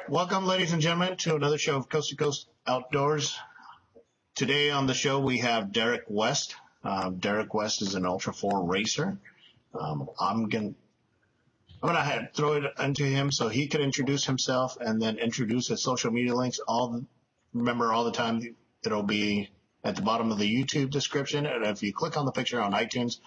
Welcome, ladies and gentlemen, to another show of Coast to Coast Outdoors. Today on the show, we have Derek West. Derek West is an Ultra 4 racer. I'm gonna throw it into him so he could introduce himself and then introduce his social media links. Remember, all the time it'll be at the bottom of the YouTube description, and if you click on the picture on iTunes,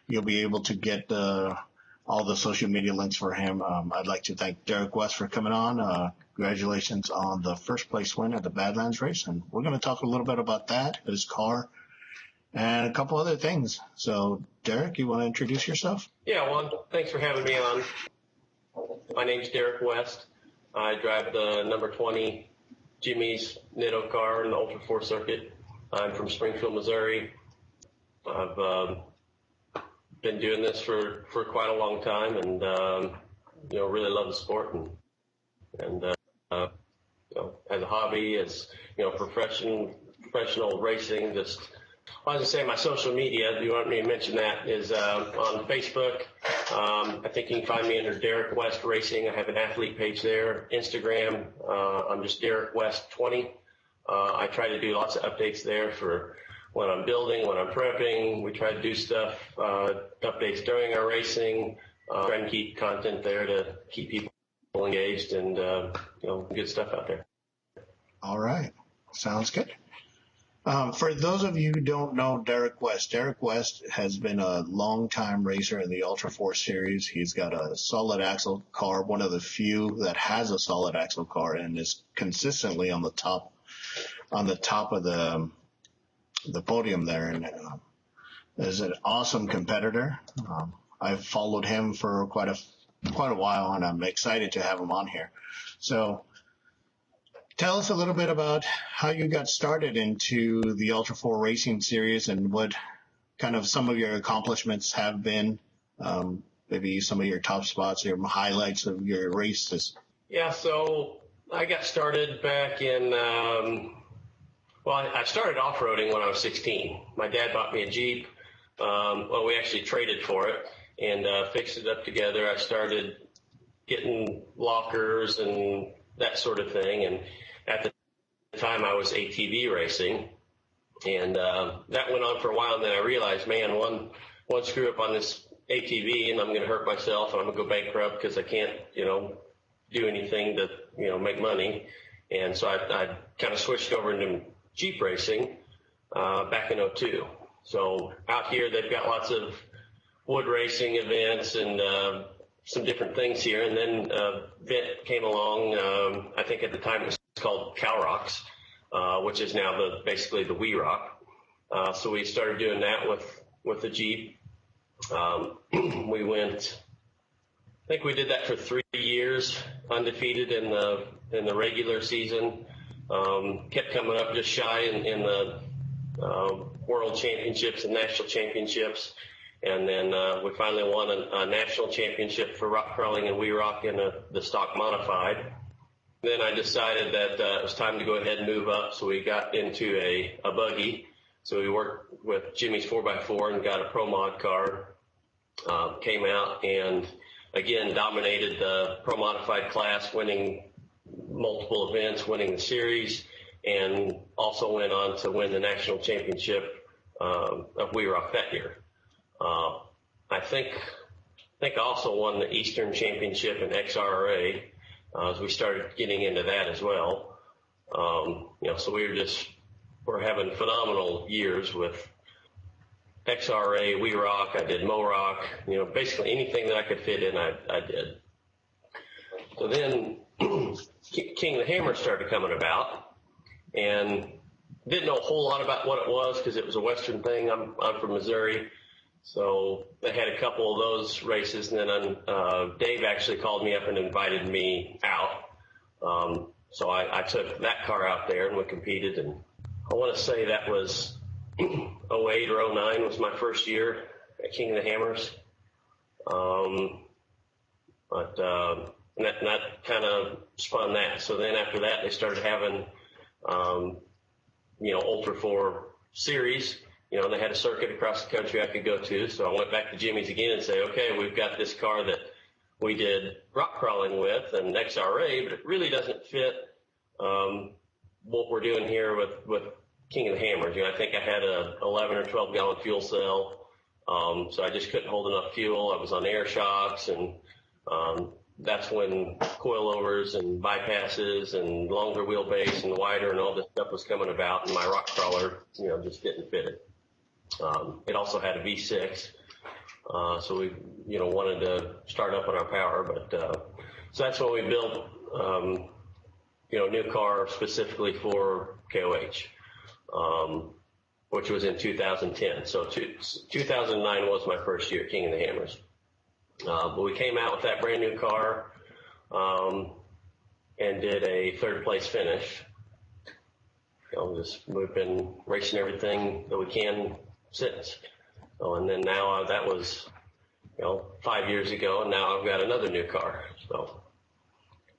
you'll be able to get all the social media links for him. I'd like to thank Derek West for coming on. Congratulations on the first place win at the Badlands Race, and we're going to talk a little bit about that, his car, and a couple other things. So, Derek, you want to introduce yourself? Yeah, well, thanks for having me on. My name's Derek West. I drive the number 20 Jimmy's Nitto car in the Ultra 4 circuit. I'm from Springfield, Missouri. I've been doing this for quite a long time, and really love the sport, and as a hobby, as professional racing. Just I was going to say, my social media, do you want me to mention that, is on Facebook. I think you can find me under Derek West Racing. I have an athlete page there. Instagram, I'm just Derek West 20. I try to do lots of updates there for when I'm building, when I'm prepping. We try to do stuff, updates during our racing, try and keep content there to keep people engaged, and good stuff out there. All right. Sounds good. For those of you who don't know Derek West has been a long-time racer in the Ultra 4 series. He's got a solid axle car, one of the few that has a solid axle car, and is consistently on the top of the podium there, and is an awesome competitor. I've followed him for quite a while, and I'm excited to have him on here. So tell us a little bit about how you got started into the Ultra 4 racing series and what kind of some of your accomplishments have been, maybe some of your top spots, your highlights of your races. Yeah, so I got started back in, I started off-roading when I was 16. My dad bought me a Jeep. We actually traded for it and fixed it up together. I started getting lockers and that sort of thing, and at the time I was ATV racing, and that went on for a while, and then I realized, man, one screw up on this ATV and I'm going to hurt myself, and I'm going to go bankrupt because I can't, do anything to, make money. And so I kind of switched over into Jeep racing back in '02. So out here they've got lots of wood racing events and some different things here. And then Vent came along. I think at the time it was called Cow Rocks, which is now basically the We Rock. So we started doing that with the Jeep. We went, I think we did that for 3 years, undefeated in the regular season. Kept coming up just shy in the world championships and national championships. And then we finally won a national championship for rock crawling and We Rock in the stock modified. Then I decided that it was time to go ahead and move up, so we got into a buggy. So we worked with Jimmy's 4x4 and got a Pro Mod car. Came out and, again, dominated the Pro Modified class, winning multiple events, winning the series, and also went on to win the national championship of We Rock that year. I think I also won the Eastern Championship in XRA as we started getting into that as well. So we're having phenomenal years with XRA, We Rock. I did Mo Rock, basically anything that I could fit in, I did. So then King of the Hammer started coming about, and didn't know a whole lot about what it was because it was a Western thing. I'm from Missouri. So I had a couple of those races, and then Dave actually called me up and invited me out. So I took that car out there and we competed, and I want to say that was '08 or '09 was my first year at King of the Hammers. But that kind of spun that. So then after that, they started having Ultra 4 series. They had a circuit across the country I could go to. So I went back to Jimmy's again and say, okay, we've got this car that we did rock crawling with and XRA, but it really doesn't fit what we're doing here with King of the Hammers. I think I had a 11 or 12 gallon fuel cell. So I just couldn't hold enough fuel. I was on air shocks, and that's when coilovers and bypasses and longer wheelbase and wider and all this stuff was coming about, and my rock crawler, just didn't fit it. It also had a V6, so we, wanted to start up on our power, but so that's when we built, a new car specifically for KOH. Which was in 2010. So 2009 was my first year at King of the Hammers. But we came out with that brand new car and did a third place finish. We've been racing everything that we can since. And then now that was, 5 years ago, and now I've got another new car.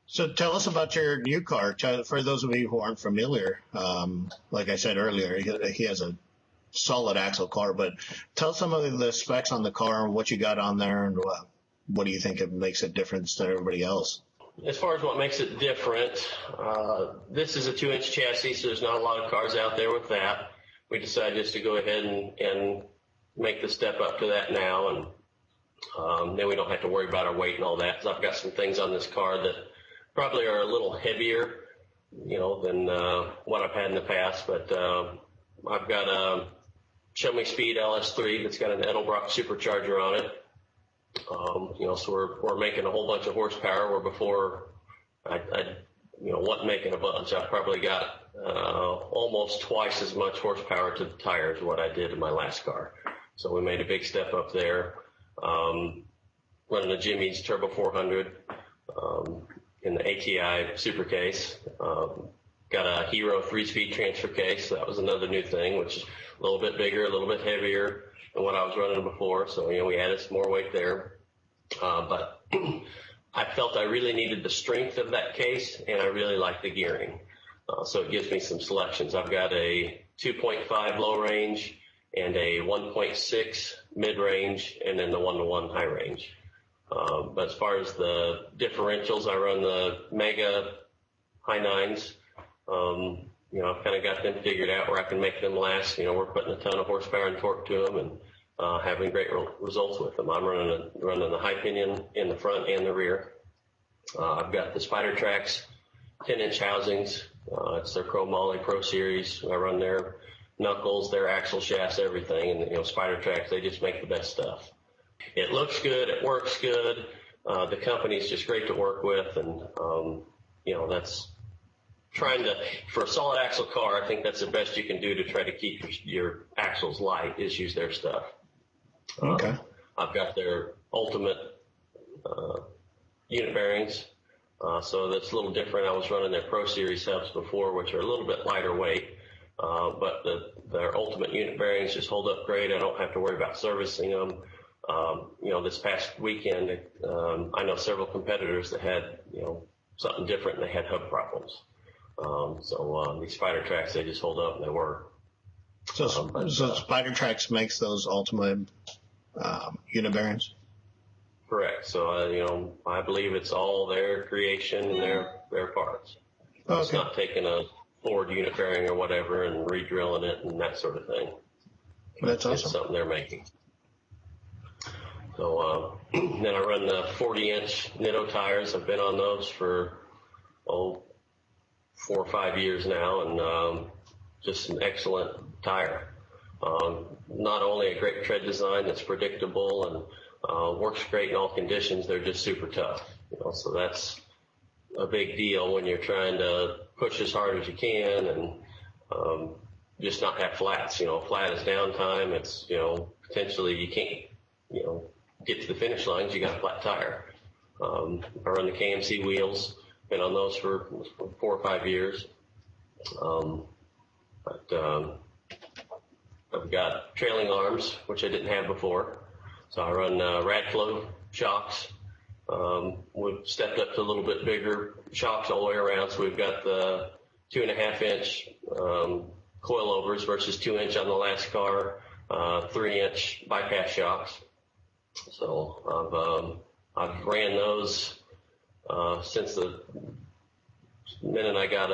So tell us about your new car. For those of you who aren't familiar, like I said earlier, he has a solid axle car, but tell some of the specs on the car and what you got on there, and what do you think it makes a difference to everybody else? As far as what makes it different, this is a 2-inch chassis, so there's not a lot of cars out there with that. We decided just to go ahead and make the step up to that now, and then we don't have to worry about our weight and all that. So I've got some things on this car that probably are a little heavier, than what I've had in the past. But I've got a Show Me Speed LS3 that's got an Edelbrock supercharger on it. So we're making a whole bunch of horsepower, where before I wasn't making a bunch. I've probably got almost twice as much horsepower to the tires as what I did in my last car. So we made a big step up there. Running a Jimmy's Turbo 400. In the ATI super case. Got a Hero 3-speed transfer case. That was another new thing, which is a little bit bigger, a little bit heavier than what I was running before. So, we added some more weight there. But I felt I really needed the strength of that case, and I really like the gearing. So it gives me some selections. I've got a 2.5 low range and a 1.6 mid range, and then the 1-to-1 high range. But as far as the differentials, I run the Mega high nines. I've kind of got them figured out where I can make them last. We're putting a ton of horsepower and torque to them, and having great results with them. I'm running the high pinion in the front and the rear. I've got the Spider Tracks 10-inch housings. It's their Chromoly Pro Series. I run their knuckles, their axle shafts, everything. And, Spider Tracks, they just make the best stuff. It looks good. It works good. The company's just great to work with. And, that's trying to, for a solid axle car, I think that's the best you can do to try to keep your axles light, is use their stuff. Okay. I've got their ultimate unit bearings. So that's a little different. I was running their Pro Series hubs before, which are a little bit lighter weight. But their ultimate unit bearings just hold up great. I don't have to worry about servicing them. This past weekend, I know several competitors that had, something different, and they had hub problems. So these Spider Tracks, they just hold up, and they work. So Spider Tracks makes those ultimate unit bearings? Correct. So, I believe it's all their creation and their parts. Okay. It's not taking a Ford unit bearing or whatever and re-drilling it and that sort of thing. That's awesome. It's something they're making. So then I run the 40-inch Nitto tires. I've been on those for 4 or 5 years now, and just an excellent tire. Not only a great tread design that's predictable and works great in all conditions, they're just super tough. So that's a big deal when you're trying to push as hard as you can and just not have flats. Flat is downtime. It's potentially you can't get to the finish lines. You got a flat tire. I run the KMC wheels. Been on those for 4 or 5 years. But I've got trailing arms, which I didn't have before. So I run Radflow shocks. We've stepped up to a little bit bigger shocks all the way around. So we've got the 2.5-inch coilovers versus 2-inch on the last car, 3-inch bypass shocks. So I've ran those since the minute I got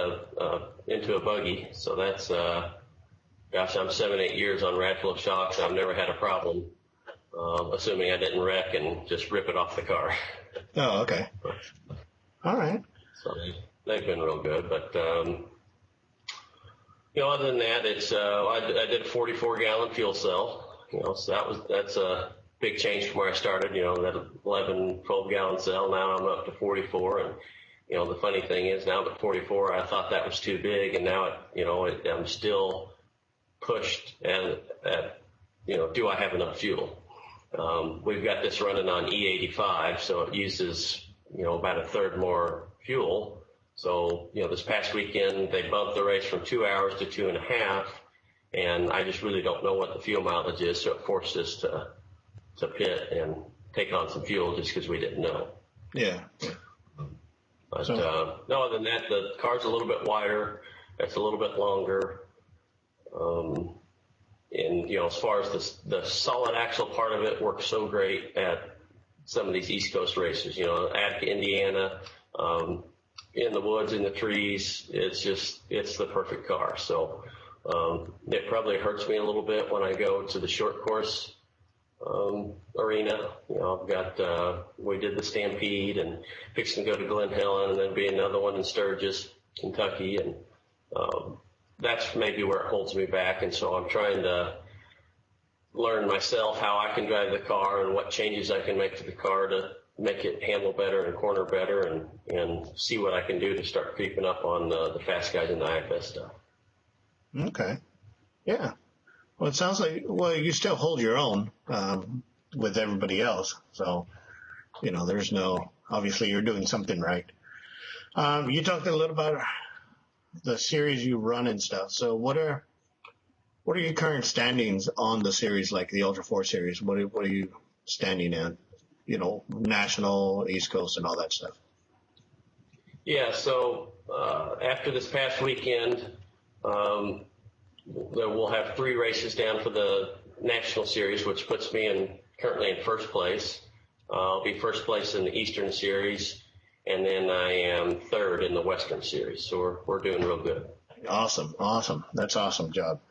into a buggy. So that's gosh, I'm 7-8 years on Radflow shocks. I've never had a problem, assuming I didn't wreck and just rip it off the car. Oh, okay. All right. So they've been real good, but other than that, it's I did a 44-gallon fuel cell. So that's a big change from where I started. That 11, 12-gallon cell. Now I'm up to 44, and the funny thing is now I'm at 44. I thought that was too big, and now I'm still pushed at do I have enough fuel? We've got this running on E85, so it uses about a third more fuel. So, this past weekend, they bumped the race from 2 hours to 2.5, and I just really don't know what the fuel mileage is, so it forced us to pit and take on some fuel just because we didn't know. Yeah. But, no, other than that, the car's a little bit wider. It's a little bit longer. And, as far as the solid axle part of it works so great at some of these East Coast races, Attica, Indiana, in the woods, in the trees, it's the perfect car. So it probably hurts me a little bit when I go to the short course arena. I've got we did the Stampede and fixing to go to Glen Helen, and then be another one in Sturgis, Kentucky, and that's maybe where it holds me back. And so I'm trying to learn myself how I can drive the car and what changes I can make to the car to make it handle better and corner better, and see what I can do to start creeping up on the fast guys in the IFS stuff. Okay. Yeah. Well, it sounds like, you still hold your own with everybody else. So, there's obviously you're doing something right. You talked a little about the series you run and stuff. So what are your current standings on the series, like the Ultra 4 series? What are you standing at? National, East Coast, and all that stuff. Yeah, so after this past weekend, we'll have 3 races down for the National Series, which puts me currently in first place. I'll be first place in the Eastern Series, and then I am third in the Western Series. So we're doing real good. Awesome. That's awesome job.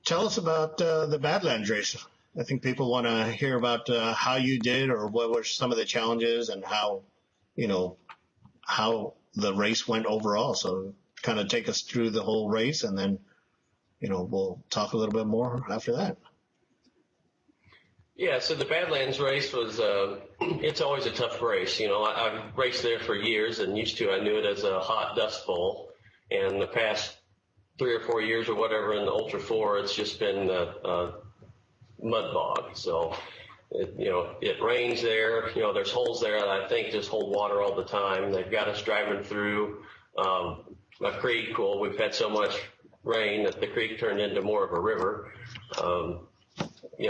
Tell us about the Badlands Race. I think people want to hear about how you did, or what were some of the challenges, and how the race went overall. So kind of take us through the whole race, and then, we'll talk a little bit more after that. Yeah, so the Badlands Race was, it's always a tough race. I've raced there for years and I knew it as a hot dust bowl. And the past 3 or 4 years or whatever in the Ultra 4, it's just been a mud bog. So, it rains there. There's holes there that I think just hold water all the time. They've got us driving through a creek. Well, we've had so much rain that the creek turned into more of a river.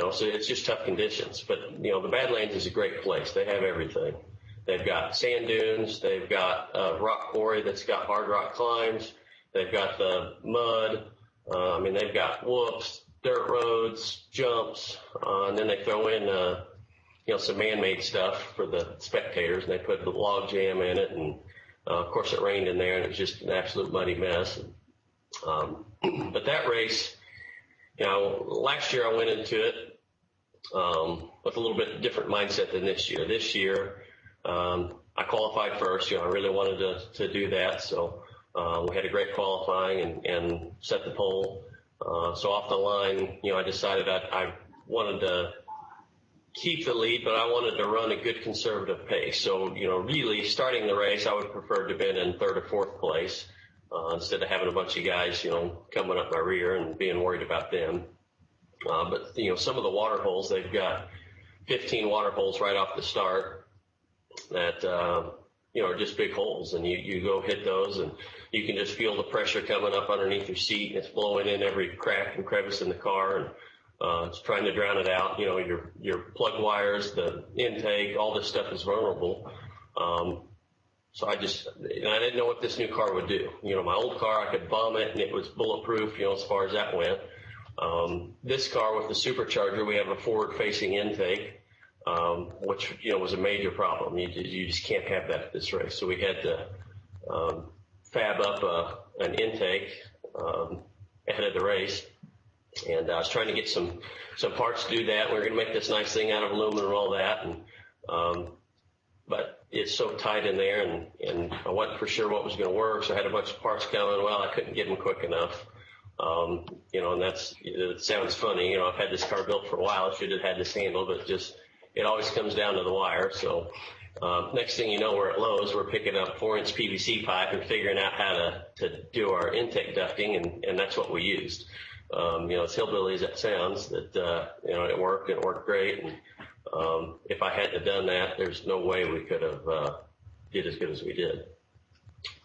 So it's just tough conditions. But, the Badlands is a great place. They have everything. They've got sand dunes. They've got a rock quarry that's got hard rock climbs. They've got the mud. They've got whoops, dirt roads, jumps, and then they throw in, some man-made stuff for the spectators, and they put the log jam in it, and of course it rained in there, and it was just an absolute muddy mess. But that race, last year I went into it with a little bit different mindset than this year. This year, I qualified first. I really wanted to do that, so we had a great qualifying and set the pole. So off the line, I decided I wanted to keep the lead, but I wanted to run a good conservative pace. So, really starting the race, I would prefer to have been in third or fourth place instead of having a bunch of guys, coming up my rear and being worried about them. But, some of the water holes, they've got 15 water holes right off the start that, are just big holes, and you go hit those, and you can just feel the pressure coming up underneath your seat, and it's blowing in every crack and crevice in the car, and it's trying to drown it out. Your plug wires, the intake, all this stuff is vulnerable. So and I didn't know what this new car would do. My old car, I could bomb it and it was bulletproof, as far as that went. This car with the supercharger, we have a forward-facing intake, which, was a major problem. You just can't have that at this race. So we had to fab up an intake ahead of the race. And I was trying to get some parts to do that. We were going to make this nice thing out of aluminum and all that. But it's so tight in there, and I wasn't for sure what was going to work. So I had a bunch of parts coming. Well, I couldn't get them quick enough. And it sounds funny. I've had this car built for a while. I should have had this handle, but it always comes down to the wire. So next thing you know, we're at Lowe's. We're picking up 4-inch PVC pipe and figuring out how to do our intake ducting, and that's what we used. As hillbilly as that sounds, that it worked. It worked great. And if I hadn't have done that, there's no way we could have did as good as we did.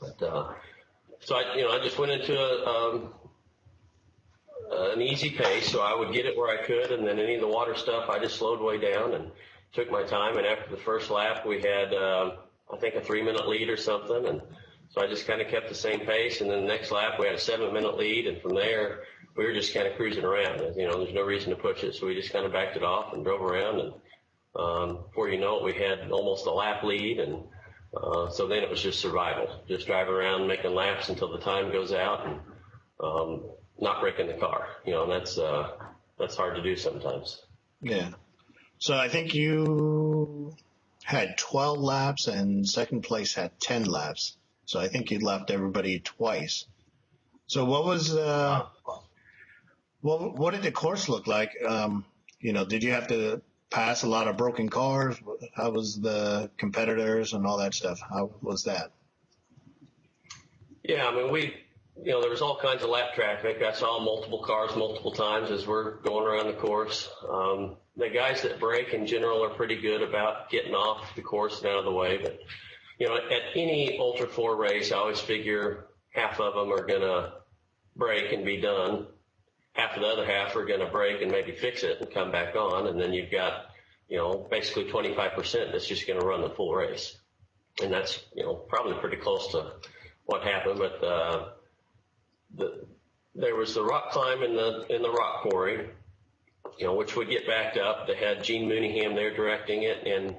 But so I just went into an easy pace, so I would get it where I could, and then any of the water stuff, I just slowed way down and took my time. And after the first lap, we had I think a 3-minute lead or something, and so I just kind of kept the same pace. And then the next lap, we had a 7-minute lead, and from there, we were just kind of cruising around. There's no reason to push it, so we just kind of backed it off and drove around. And before you know it, we had almost a lap lead, and so then it was just survival, just driving around making laps until the time goes out, and not breaking the car. And that's hard to do sometimes. Yeah. So I think you had 12 laps, and second place had 10 laps. So I think you left everybody twice. So what was what did the course look like? Did you have to pass a lot of broken cars? How was the competitors and all that stuff? How was that? Yeah, I mean, there was all kinds of lap traffic. I saw multiple cars multiple times as we're going around the course. The guys that break in general are pretty good about getting off the course and out of the way. But, at any Ultra 4 race, I always figure half of them are going to break and be done. Half of the other half are going to break and maybe fix it and come back on. And then you've got, basically 25% that's just going to run the full race. And that's, probably pretty close to what happened. But there was the rock climb in the rock quarry, which would get backed up. They had Gene Mooneyham there directing it, and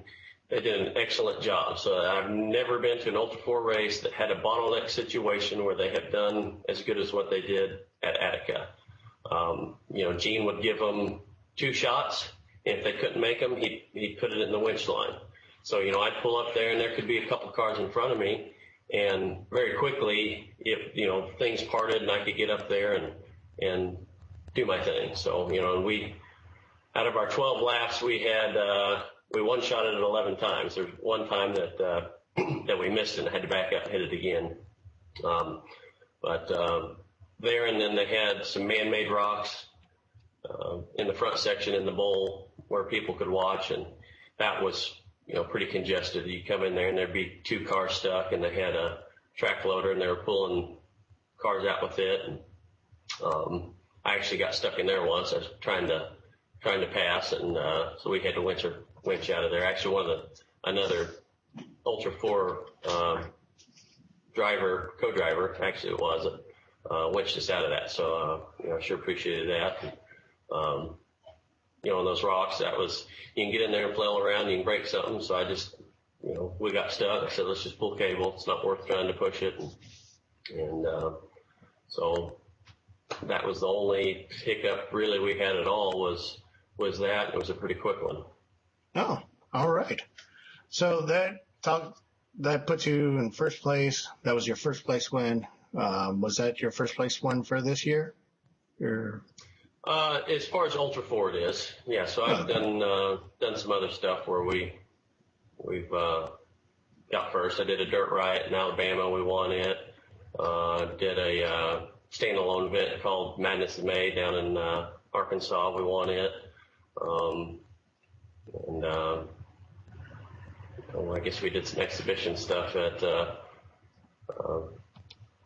they did an excellent job. So I've never been to an Ultra 4 race that had a bottleneck situation where they have done as good as what they did at Attica. Gene would give them 2 shots, and if they couldn't make them, he'd put it in the winch line. So, I'd pull up there, and there could be a couple cars in front of me, and very quickly, if, things parted and I could get up there and do my thing. So, and out of our 12 laps, we had, we one-shotted it 11 times. There's one time that that we missed and had to back up and hit it again. There, and then they had some man-made rocks in the front section in the bowl where people could watch, and that was, pretty congested. You come in there and there'd be 2 cars stuck, and they had a track loader and they were pulling cars out with it. And I actually got stuck in there once. I was trying to pass, and so we had to winch out of there. Actually, another Ultra 4 co-driver, actually it was, winched us out of that. So I sure appreciated that. On those rocks, you can get in there and flail around, you can break something. So I just, we got stuck. I said, let's just pull cable. It's not worth trying to push it. And so that was the only hiccup really we had at all was that. It was a pretty quick one. Oh, all right. So that puts you in first place. That was your first place win. Was that your first place win for this year? As far as Ultra 4 it is. Yeah, so I've done some other stuff where we've got first. I did a dirt riot in Alabama. We won it. Did a standalone event called Madness of May down in Arkansas. We won it. I guess we did some exhibition stuff at the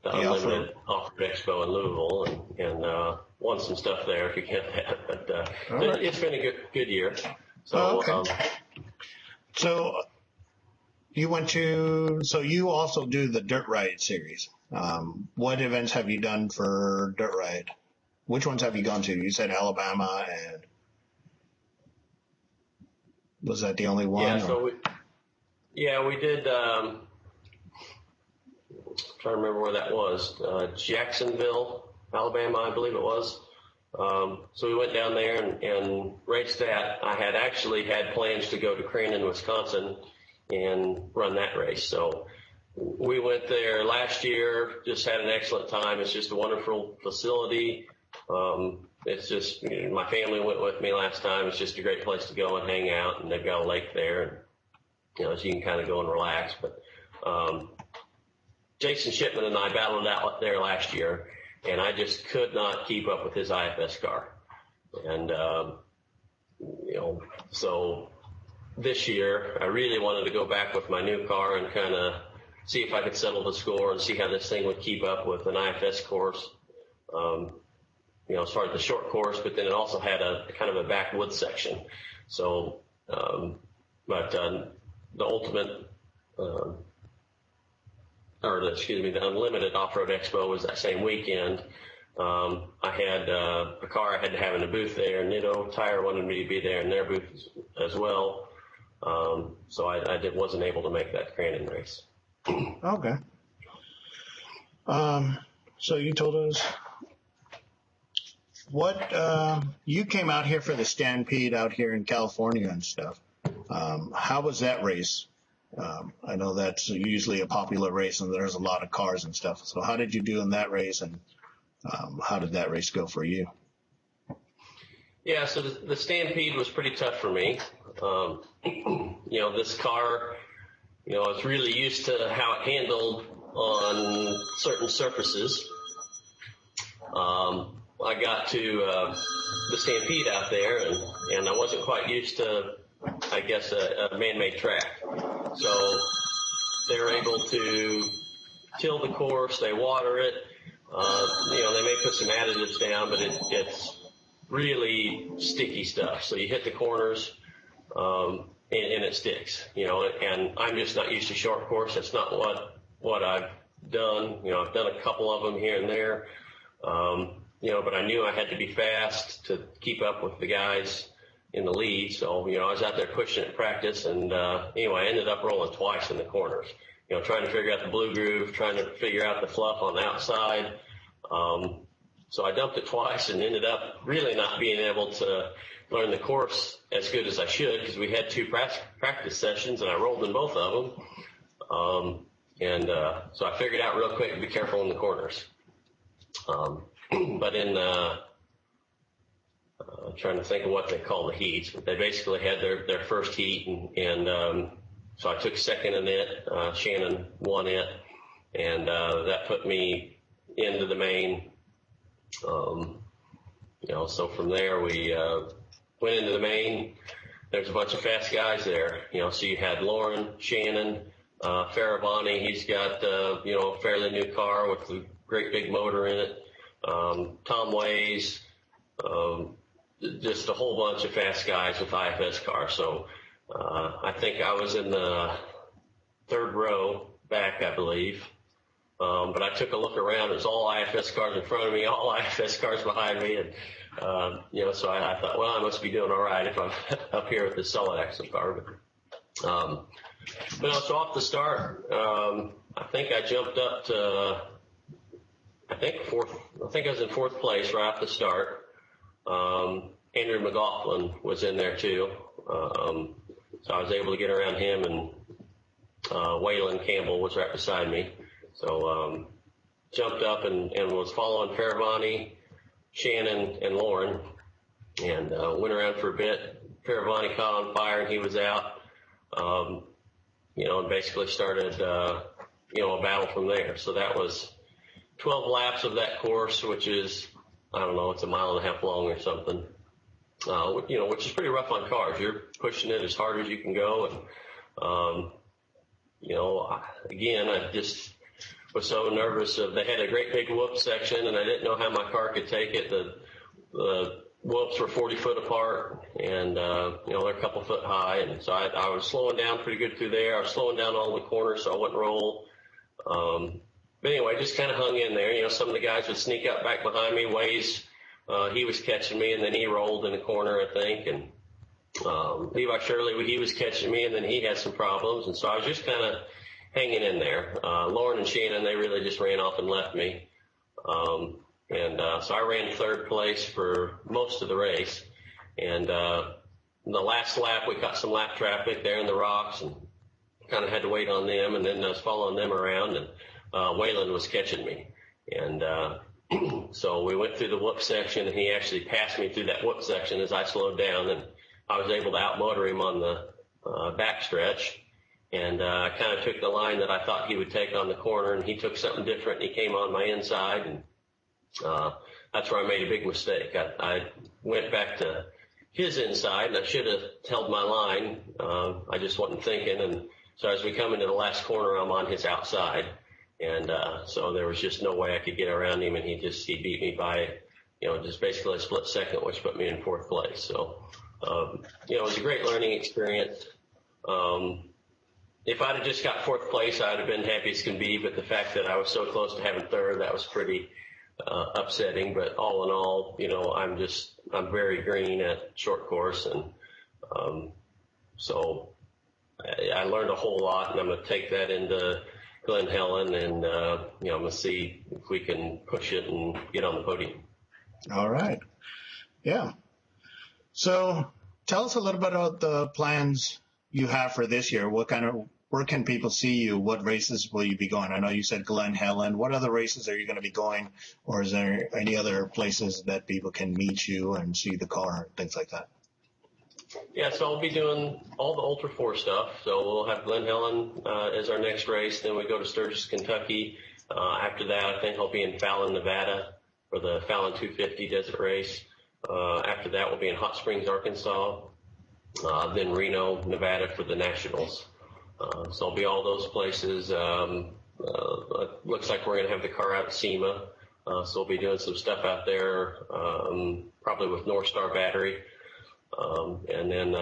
Unlimited Off-Road Expo in Louisville, and won some stuff there if you get that. But it's been a good year. So, okay. So you went to, so you also do the Dirt Ride series. What events have you done for Dirt Ride? Which ones have you gone to? You said Alabama, and was that the only one? Yeah, so we did, I'm trying to remember where that was, Jacksonville, Alabama, I believe it was. So we went down there and raced that. I had actually had plans to go to Crandon, Wisconsin and run that race. So we went there last year, just had an excellent time. It's just a wonderful facility. It's just, my family went with me last time. It's just a great place to go and hang out, and they've got a lake there, and, so you can kind of go and relax. But Jason Shipman and I battled out there last year, and I just could not keep up with his IFS car. And, so this year I really wanted to go back with my new car and kind of see if I could settle the score and see how this thing would keep up with an IFS course. As far as the short course, but then it also had a kind of a backwoods section. So, the ultimate, the Unlimited Off-Road Expo was that same weekend. I had a car I had to have in a booth there. Nitto Tire wanted me to be there in their booth as well. So I wasn't able to make that Crandon race. Okay. So you told us what you came out here for the Stampede out here in California and stuff. How was that race? I know that's usually a popular race and there's a lot of cars and stuff. So how did you do in that race, and how did that race go for you? Yeah, so the Stampede was pretty tough for me. This car, I was really used to how it handled on certain surfaces. I got to the Stampede out there, and I wasn't quite used to, I guess, a man-made track. So they were able to till the course, they water it. They may put some additives down, but it's really sticky stuff. So you hit the corners, and it sticks, and I'm just not used to short course. That's not what I've done. I've done a couple of them here and there. But I knew I had to be fast to keep up with the guys in the lead. So, I was out there pushing it in practice, and I ended up rolling twice in the corners, trying to figure out the blue groove, trying to figure out the fluff on the outside. So I dumped it twice and ended up really not being able to learn the course as good as I should, because we had 2 practice sessions and I rolled in both of them. So I figured out real quick to be careful in the corners. But in trying to think of what they call the heats, but they basically had their first heat, and so I took second in it. Shannon won it, and that put me into the main. So from there we went into the main. There's a bunch of fast guys there, so you had Lauren, Shannon, Farabani. He's got a fairly new car with a great big motor in it. Tom Ways, just a whole bunch of fast guys with IFS cars. So I think I was in the 3rd row back, I believe. But I took a look around. There's all IFS cars in front of me, all IFS cars behind me. And, so I thought, well, I must be doing all right if I'm up here with this solid axle car. But so off the start, I think I jumped up to, fourth. I think I was in 4th place right off the start. Andrew McLaughlin was in there too. So I was able to get around him, and Waylon Campbell was right beside me. So jumped up and was following Paravani, Shannon, and Lauren, and went around for a bit. Paravani caught on fire and he was out, and basically started, a battle from there. So that was 12 laps of that course, which is, I don't know, it's a 1.5 miles long or something, which is pretty rough on cars. You're pushing it as hard as you can go. And, again, I just was so nervous. They had a great big whoop section, and I didn't know how my car could take it. The whoops were 40 foot apart, and they're a couple foot high, and so I was slowing down pretty good through there. I was slowing down all the corners so I wouldn't roll. But anyway, just kind of hung in there. Some of the guys would sneak up back behind me. Ways, he was catching me, and then he rolled in the corner, I think, and Levi Shirley, he was catching me, and then he had some problems, and so I was just kind of hanging in there. Lauren and Shannon, they really just ran off and left me. So I ran third place for most of the race. And in the last lap, we caught some lap traffic there in the rocks and kind of had to wait on them. And then I was following them around, and Waylon was catching me. And so we went through the whoop section, and he actually passed me through that whoop section as I slowed down. And I was able to outmotor him on the back stretch. And I kind of took the line that I thought he would take on the corner, and he took something different, and he came on my inside, and that's where I made a big mistake. I went back to his inside, and I should have held my line. I just wasn't thinking, and so as we come into the last corner, I'm on his outside, and so there was just no way I could get around him, and he beat me by, just basically a split second, which put me in fourth place. So, it was a great learning experience. If I'd have just got fourth place, I'd have been happy as can be, but the fact that I was so close to having third, that was pretty upsetting. But all in all, I'm very green at short course, and so I learned a whole lot, and I'm going to take that into Glen Helen, and I'm going to see if we can push it and get on the podium. All right. Yeah. So tell us a little bit about the plans you have for this year. Where can people see you? What races will you be going? I know you said Glen Helen. What other races are you going to be going? Or is there any other places that people can meet you and see the car and things like that? Yeah, so I'll be doing all the Ultra 4 stuff. So we'll have Glen Helen as our next race. Then we go to Sturgis, Kentucky. After that, I think I'll be in Fallon, Nevada for the Fallon 250 Desert Race. After that, we'll be in Hot Springs, Arkansas. Then Reno, Nevada for the Nationals. So I'll be all those places. It looks like we're going to have the car out at SEMA. So we'll be doing some stuff out there, probably with North Star battery. And then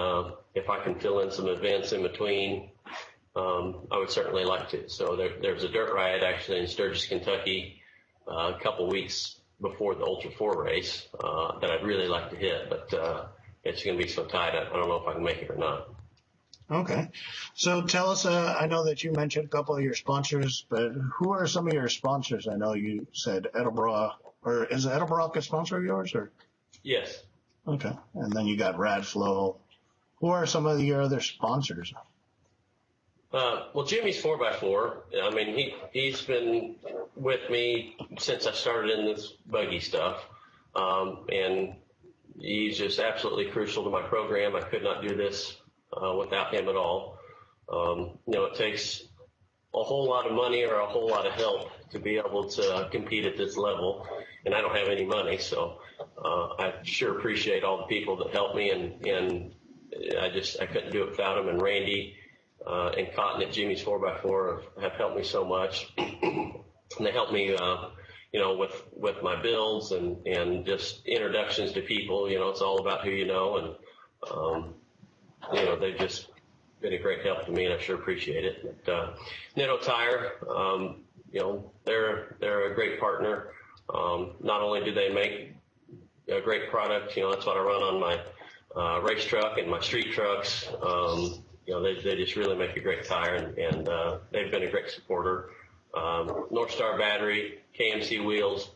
if I can fill in some events in between, I would certainly like to. So there's a dirt ride actually in Sturgis, Kentucky, a couple weeks before the Ultra 4 race that I'd really like to hit, but it's going to be so tight, I don't know if I can make it or not. Okay. So tell us, I know that you mentioned a couple of your sponsors, but who are some of your sponsors? I know you said Edelbrock, or is Edelbrock a sponsor of yours? Or? Yes. Okay. And then you got Radflow. Who are some of your other sponsors? Well, Jimmy's 4x4. I mean, he's been with me since I started in this buggy stuff. And he's just absolutely crucial to my program. I could not do this without him at all. It takes a whole lot of money or a whole lot of help to be able to compete at this level, and I don't have any money, so I sure appreciate all the people that help me, and I couldn't do it without them. And Randy and Cotton at Jimmy's 4x4 have helped me so much, and they help me with my builds and just introductions to people. It's all about who you know, and they've just been a great help to me, and I sure appreciate it. But, Nitto Tire, they're a great partner. Not only do they make a great product, that's what I run on my race truck and my street trucks. They just really make a great tire, and they've been a great supporter. North Star battery, KMC wheels,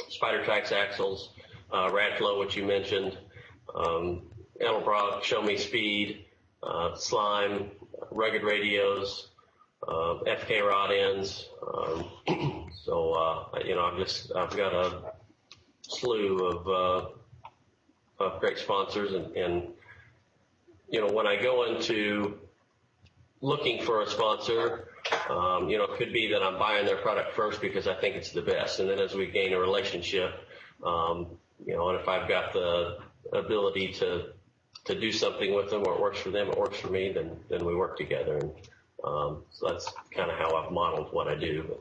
Spider Trax axles, Radflow, which you mentioned, Edelbrock, Show Me Speed, Slime, Rugged Radios, FK rod ends. I've got a slew of great sponsors, and when I go into looking for a sponsor, it could be that I'm buying their product first because I think it's the best, and then as we gain a relationship, and if I've got the ability to do something with them, or it works for them, it works for me, then we work together. And so that's kind of how I've modeled what I do.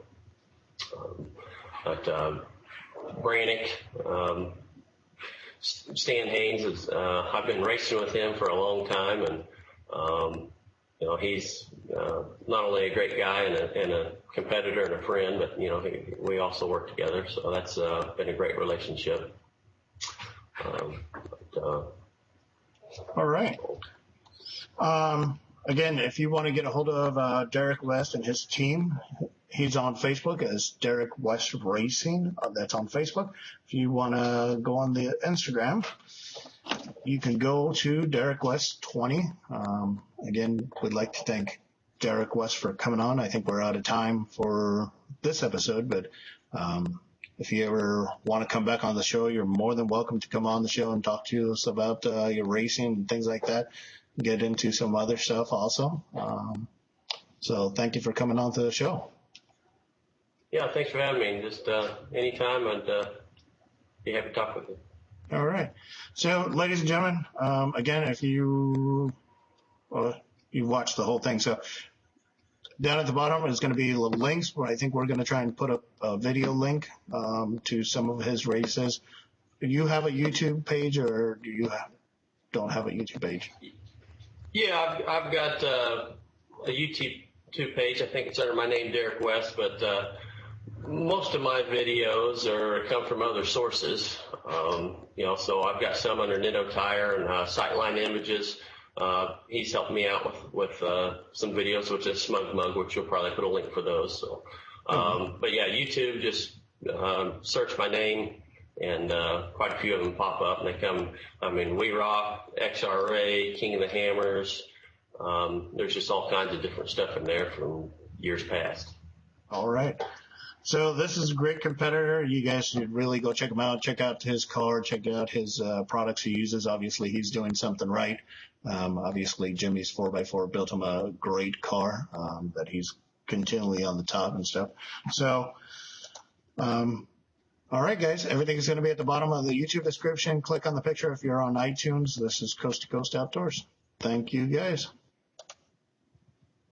But Brannick, Stan Haynes is, I've been racing with him for a long time, and he's not only a great guy and a competitor and a friend, but we also work together, so that's been a great relationship. All right. Again, if you want to get a hold of Derek West and his team, he's on Facebook as Derek West Racing. That's on Facebook. If you want to go on the Instagram, you can go to Derek West 20. Again, we'd like to thank Derek West for coming on. I think we're out of time for this episode, but if you ever want to come back on the show, you're more than welcome to come on the show and talk to us about your racing and things like that. Get into some other stuff also. So thank you for coming on to the show. Yeah, thanks for having me. Just anytime, I'd be happy to talk with you. All right. So, ladies and gentlemen, again, if you watched the whole thing, so down at the bottom is going to be little links where I think we're going to try and put up a video link to some of his races. Do you have a YouTube page, or do you don't have a YouTube page? Yeah, I've got a YouTube page. I think it's under my name, Derek West, but most of my videos come from other sources. So I've got some under Nitto Tire and Sightline Images. He's helped me out with some videos, which is Smug Mug, which we'll probably put a link for those. So, but yeah, YouTube, just search my name, and quite a few of them pop up, and they come. I mean, We Rock, XRA, King of the Hammers. There's just all kinds of different stuff in there from years past. All right. So this is a great competitor. You guys should really go check him out. Check out his car. Check out his products he uses. Obviously, he's doing something right. Obviously, Jimmy's 4x4 built him a great car that he's continually on the top and stuff. So, all right, guys. Everything is going to be at the bottom of the YouTube description. Click on the picture if you're on iTunes. This is Coast to Coast Outdoors. Thank you, guys.